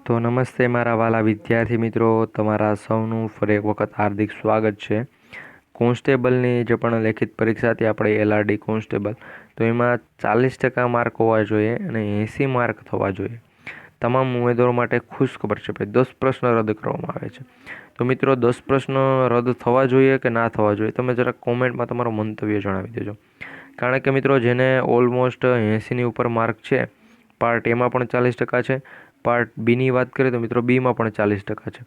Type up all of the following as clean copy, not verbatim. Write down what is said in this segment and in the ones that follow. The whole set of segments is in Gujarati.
તો નમસ્તે મારા વાલા વિદ્યાર્થી મિત્રો, તમારા સૌનું ફરી એક વખત હાર્દિક સ્વાગત છે. કોન્સ્ટેબલની જે પણ લેખિત પરીક્ષા હતી આપણે LRD કોન્સ્ટેબલ, તો એમાં 40% માર્ક હોવા જોઈએ અને 80 માર્ક થવા જોઈએ. તમામ ઉમેદવારો માટે ખુશખબર છે ભાઈ, 10 પ્રશ્ન રદ કરવામાં આવે છે. તો મિત્રો 10 પ્રશ્ન રદ થવા જોઈએ કે ના થવા જોઈએ, તમે જરાક કોમેન્ટમાં તમારો મંતવ્ય જણાવી દેજો. કારણ કે મિત્રો જેને ઓલમોસ્ટ 80ની ઉપર માર્ક છે, પાર્ટ એમાં પણ 40% છે, પાર્ટ બીની વાત કરીએ તો મિત્રો બીમાં પણ 40% છે.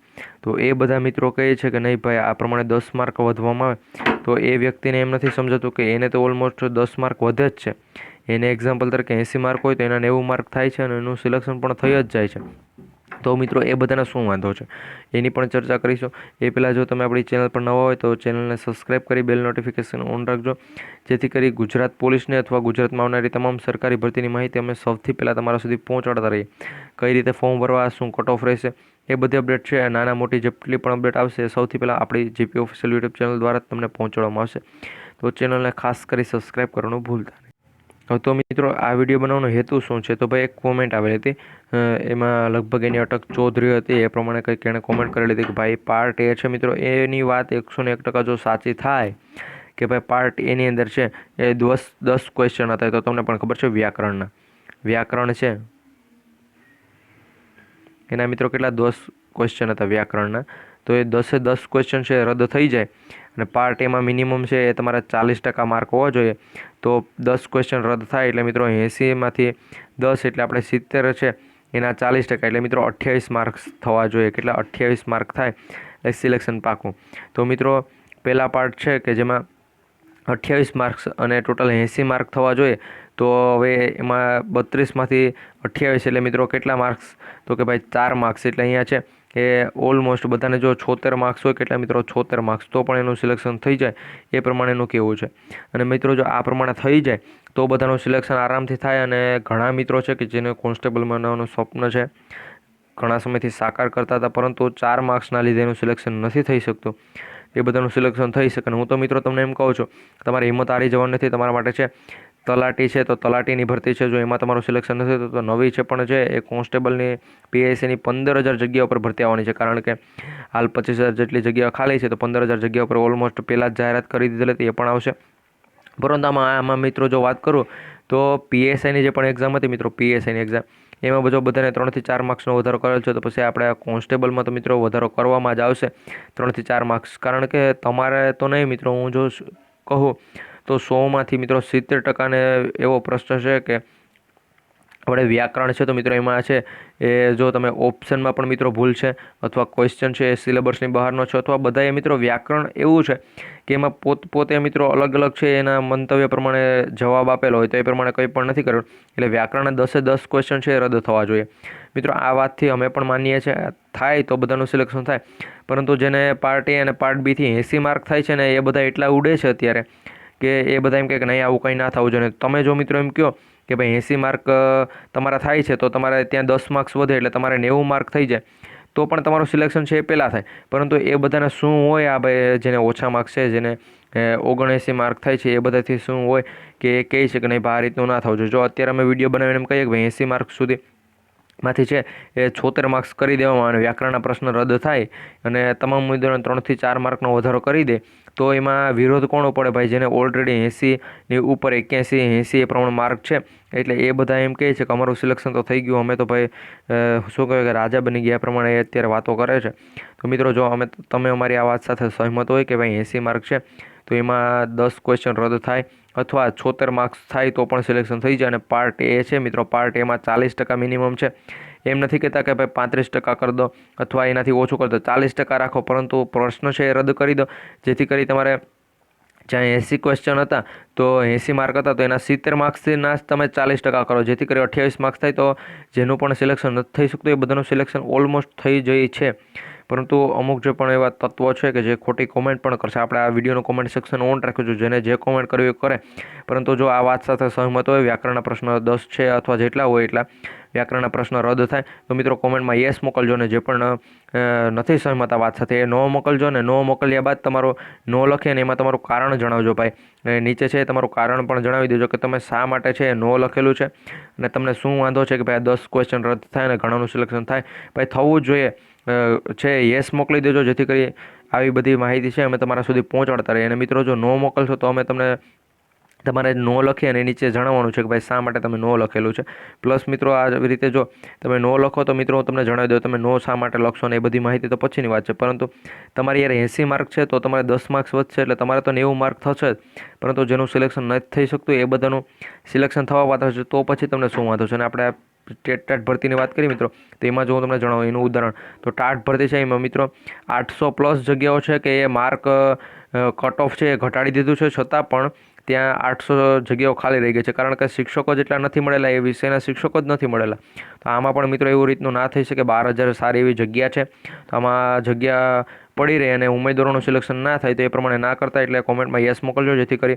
તો એ બધા મિત્રો કહે છે કે નહીં ભાઈ આ પ્રમાણે 10 માર્ક વધવામાં આવે, તો એ વ્યક્તિને એમ નથી સમજાતું કે એને તો ઓલમોસ્ટ 10 માર્ક વધે જ છે. એને એક્ઝામ્પલ તરીકે 80 માર્ક હોય તો એના 90 માર્ક થાય છે અને એનું સિલેક્શન પણ થઈ જ જાય છે. તો મિત્રો એ બધાને શું વાંધો છે એની પણ ચર્ચા કરીશું. એ પહેલાં જો તમે આપણી ચેનલ પર નવા હોય તો ચેનલને સબસ્ક્રાઈબ કરી બેલ નોટિફિકેશન ઓન રાખજો, જેથી કરી ગુજરાત પોલીસને અથવા ગુજરાતમાં આવનારી તમામ સરકારી ભરતીની માહિતી અમે સૌથી પહેલાં તમારા સુધી પહોંચાડતા રહીએ. કઈ રીતે ફોર્મ ભરવા, શું કટ ઓફ રહેશે, એ બધી અપડેટ છે. નાના મોટી જેટલી પણ અપડેટ આવશે સૌથી પહેલાં આપણી GP ઓફિશિયલ યુટ્યુબ ચેનલ દ્વારા તમને પહોંચાડવામાં આવશે. તો ચેનલને ખાસ કરી સબસ્ક્રાઈબ કરવાનું ભૂલતા નહીં. તો મિત્રો આ વિડીયો બનાવવાનો હેતુ શું છે, તો ભાઈ એક કોમેન્ટ આવેલી હતી, એમાં લગભગ એની અટક ચૌધરી હતી, એ પ્રમાણે કંઈક એણે કોમેન્ટ કરેલી હતી કે ભાઈ પાર્ટ એ છે મિત્રો, એની વાત 101% જો સાચી થાય કે ભાઈ પાર્ટ એની અંદર છે એ 10 ક્વેશ્ચન હતા. તો તમને પણ ખબર છે વ્યાકરણ છે એના મિત્રો કેટલા 10 ક્વેશ્ચન હતા વ્યાકરણના. તો એ 10 ક્વેશ્ચન છે રદ થઈ જાય અને પાર્ટ એમાં મિનિમમ છે એ તમારા 40% માર્ક હોવા જોઈએ. તો 10 ક્વેશ્ચન રદ થાય એટલે મિત્રો 80માંથી 10 એટલે આપણે 70 છે એના 40% એટલે મિત્રો 28 માર્ક્સ થવા જોઈએ. કેટલા 28 માર્ક થાય એટલે સિલેક્શન પાકું. તો મિત્રો પહેલા પાર્ટ છે કે જેમાં 28 માર્ક્સ અને ટોટલ 80 માર્ક થવા જોઈએ. તો હવે એમાં 32માંથી 28 એટલે મિત્રો કેટલા માર્ક્સ, તો કે ભાઈ 4 માર્ક્સ. એટલે અહીંયા છે એ ઓલમોસ્ટ બધાને જો 76 માર્ક્સ હોય કેટલા મિત્રો 76 માર્ક્સ, તો પણ એનું સિલેક્શન થઈ જાય એ પ્રમાણેનું કહેવું છે. અને મિત્રો જો આ પ્રમાણે થઈ જાય તો બધાનું સિલેક્શન આરામથી થાય. અને ઘણા મિત્રો છે કે જેને કોન્સ્ટેબલ બનાવવાનું સ્વપ્ન છે, ઘણા સમયથી સાકાર કરતા હતા, પરંતુ 4 માર્ક્સના લીધે એનું સિલેક્શન નથી થઈ શકતું. એ બધાનું સિલેક્શન થઈ શકે. હું તો મિત્રો તમને એમ કહું છું, તમારી હિંમત હારી જવાની નથી. તમારા માટે છે તલાટી છે તો તલાટીની ભરતી છે, જો એમાં તમારું સિલેક્શન નથી થતું તો નવી છે પણ છે એ કોન્સ્ટેબલની PICની 15,000 જગ્યા ઉપર ભરતી આવવાની છે. કારણ કે હાલ 25,000 જેટલી જગ્યા ખાલી છે, તો 15,000 જગ્યા ઉપર ઓલમોસ્ટ પહેલાં જ જાહેરાત કરી દીધેલી હતી, એ પણ આવશે. પરંતુ આમાં મિત્રો જો વાત કરું તો PSIની જે પણ એક્ઝામ હતી મિત્રો, PSIની એક્ઝામ એમાં બધાને 3 થી 4 માર્ક્સનો વધારો કરેલ છે. તો પછી આપણે કોન્સ્ટેબલમાં તો મિત્રો વધારો કરવામાં જ આવશે 3 થી 4 માર્ક્સ. કારણ કે તમારે તો નહીં મિત્રો, હું જો કહું તો 100માંથી મિત્રો 70% ને એવો પ્રશ્ન છે કે આપણે વ્યાકરણ છે તો મિત્રો એમાં છે એ જો તમે ઓપ્શનમાં પણ મિત્રો ભૂલ છે અથવા ક્વેશ્ચન છે એ સિલેબસની બહારનો છે, અથવા બધાએ મિત્રો વ્યાકરણ એવું છે કે એમાં પોતે મિત્રો અલગ છે એના મંતવ્ય પ્રમાણે જવાબ આપેલો હોય, તો એ પ્રમાણે કંઈ પણ નથી કર્યું. એટલે વ્યાકરણના 10 ક્વેશ્ચન છે એ રદ થવા જોઈએ. મિત્રો આ વાતથી અમે પણ માનીએ છીએ, થાય તો બધાનું સિલેક્શન થાય. પરંતુ જેને પાર્ટ એ અને પાર્ટ બીથી 80 માર્ક થાય છે ને એ બધા એટલા ઉડે છે અત્યારે કે એ બધા એમ કહે કે નહીં આવું કંઈ ના થવું જોઈએ. તમે જો મિત્રો એમ કહો કે ભાઈ 80 માર્ક તમારા થાય છે તો તમારે ત્યાં 10 માર્ક્સ વધે એટલે તમારે 90 માર્ક થઈ જાય, તો પણ તમારું સિલેક્શન છે એ પહેલાં થાય. પરંતુ એ બધાને શું હોય, આ ભાઈ જેને ઓછા માર્ક્સ છે, જેને 79 માર્ક થાય છે, એ બધાથી શું હોય કે એ કહે છે કે નહીં આ રીતનું ના થવું જોઈએ. જો અત્યારે અમે વિડીયો બનાવીને એમ કહીએ કે ભાઈ 80 માર્ક સુધી માંથી છે એ 76 માર્ક્સ કરી દેવામાં અને વ્યાકરણના પ્રશ્ન રદ થાય અને તમામ ઉમેદવારોને 3 થી 4 માર્કનો વધારો કરી દે, તો એમાં વિરોધ કોનો પડે ભાઈ? જેને ઓલરેડી 80ની ઉપર 81, 80 એ પ્રમાણે માર્ક છે. એટલે એ બધા એમ કહે છે કે અમારું સિલેક્શન તો થઈ ગયું, અમે તો ભાઈ શું કહેવાય કે રાજા બની ગયા પ્રમાણે એ અત્યારે વાતો કરે છે. તો મિત્રો જો તમે અમારી આ વાત સાથે સહમત હોય કે ભાઈ 80 માર્ક છે તો એમાં 10 ક્વેશ્ચન રદ થાય અથવા 76 માર્ક્સ થાય તો પણ સિલેક્શન થઈ જાય. અને પાર્ટ એ છે મિત્રો, પાર્ટ એમાં 40% મિનિમમ છે. એમ નથી કહેતા કે ભાઈ 35% કરી દો અથવા એનાથી ઓછું કરી દો, 40% રાખો, પરંતુ પ્રશ્ન છે એ રદ કરી દો, જેથી કરી તમારે જ્યાં 80 ક્વેશ્ચન હતા તો 80 માર્ક હતા તો એના 70 માર્ક્સથી ના તમે 40% કરો, જેથી કરી 28 માર્ક્સ થાય. તો જેનું પણ સિલેક્શન નથી થઈ શકતું એ બધાનું સિલેક્શન ઓલમોસ્ટ થઈ જાય છે. પરંતુ અમુક જે પણ એવા તત્વો છે કે જે ખોટી કોમેન્ટ પણ કરશે. આપણે આ વિડીયોનો કોમેન્ટ સેક્શન ઓન રાખ્યું છે, જેને જે કોમેન્ટ કરવી એ કરે, પરંતુ જો આ વાત સાથે સહમત હોય, વ્યાકરણના પ્રશ્ન 10 છે અથવા જેટલા હોય એટલા વ્યાકરણના પ્રશ્ન રદ થાય, તો મિત્રો કોમેન્ટમાં યસ મોકલજો. ને જે પણ નથી સહમત આ વાત સાથે એ નો મોકલજો. ને નો મોકલ્યા બાદ તમારો નો લખી અને એમાં તમારું કારણ જણાવજો ભાઈ. નીચે છે તમારું કારણ પણ જણાવી દેજો કે તમે શા માટે છે એ નો લખેલું છે અને તમને શું વાંધો છે કે ભાઈ આ 10 ક્વેશ્ચન રદ થાય અને ઘણાનું સિલેક્શન થાય. ભાઈ થવું જ જોઈએ છે, યસ મોકલી દેજો, જેથી કરી આવી બધી માહિતી છે અમે તમારા સુધી પહોંચાડતા રહીએ. અને મિત્રો જો નો મોકલશો તો અમે તમને તમારે નો લખી અને નીચે જણાવવાનું છે કે ભાઈ શા માટે તમે નો લખેલું છે. પ્લસ મિત્રો આ રીતે જો તમે નો લખો તો મિત્રો હું તમને જણાવી દઉં તમે નો શા માટે લખશો ને એ બધી માહિતી તો પછીની વાત છે. પરંતુ તમારી યાર 80 માર્ક છે તો તમારે 10 માર્ક્સ વધશે એટલે તમારે તો 90 માર્ક થશે જ. પરંતુ જેનું સિલેક્શન નથી થઈ શકતું એ બધાનું સિલેક્શન થવા પાત્ર છે, તો પછી તમને શું વાંધો છે. અને આપણે ટાટ ભરતીની વાત કરી મિત્રો, તો એમાં જો હું તમને જણાવું એનું ઉદાહરણ, તો ટાટ ભરતી છે એમાં મિત્રો 800+ જગ્યાઓ છે કે એ માર્ક કટ ઓફ છે એ ઘટાડી દીધું છે, છતાં પણ ત્યાં 800 જગ્યાઓ ખાલી રહી ગઈ છે. કારણ કે શિક્ષકો જેટલા નથી મળેલા, એ વિષયના શિક્ષકો જ નથી મળેલા. તો આમાં પણ મિત્રો એવું રીતનું ના થઈ શકે. 12,000 સારી એવી જગ્યા છે, તો આમાં જગ્યા પડી રહે અને ઉમેદવારોનું સિલેક્શન ના થાય તો એ પ્રમાણે ના કરતા. એટલે કોમેન્ટમાં યસ મોકલજો, જેથી કરી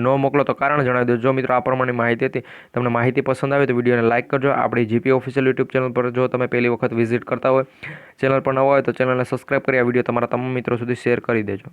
નો મોકલો તો કારણ જણાવી દેજો. જો મિત્રો આ પ્રમાણેની માહિતી હતી, તમને માહિતી પસંદ આવે તો વિડીયોને લાઇક કરજો. આપણી જીપી ઓફિશિયલ યુટ્યુબ ચેનલ પર જો તમે પહેલી વખત વિઝિટ કરતા હોય, ચેનલ પર નવા હોય તો ચેનલને સબસ્ક્રાઈબ કરી આ વિડીયો તમારા તમામ મિત્રો સુધી શેર કરી દેજો.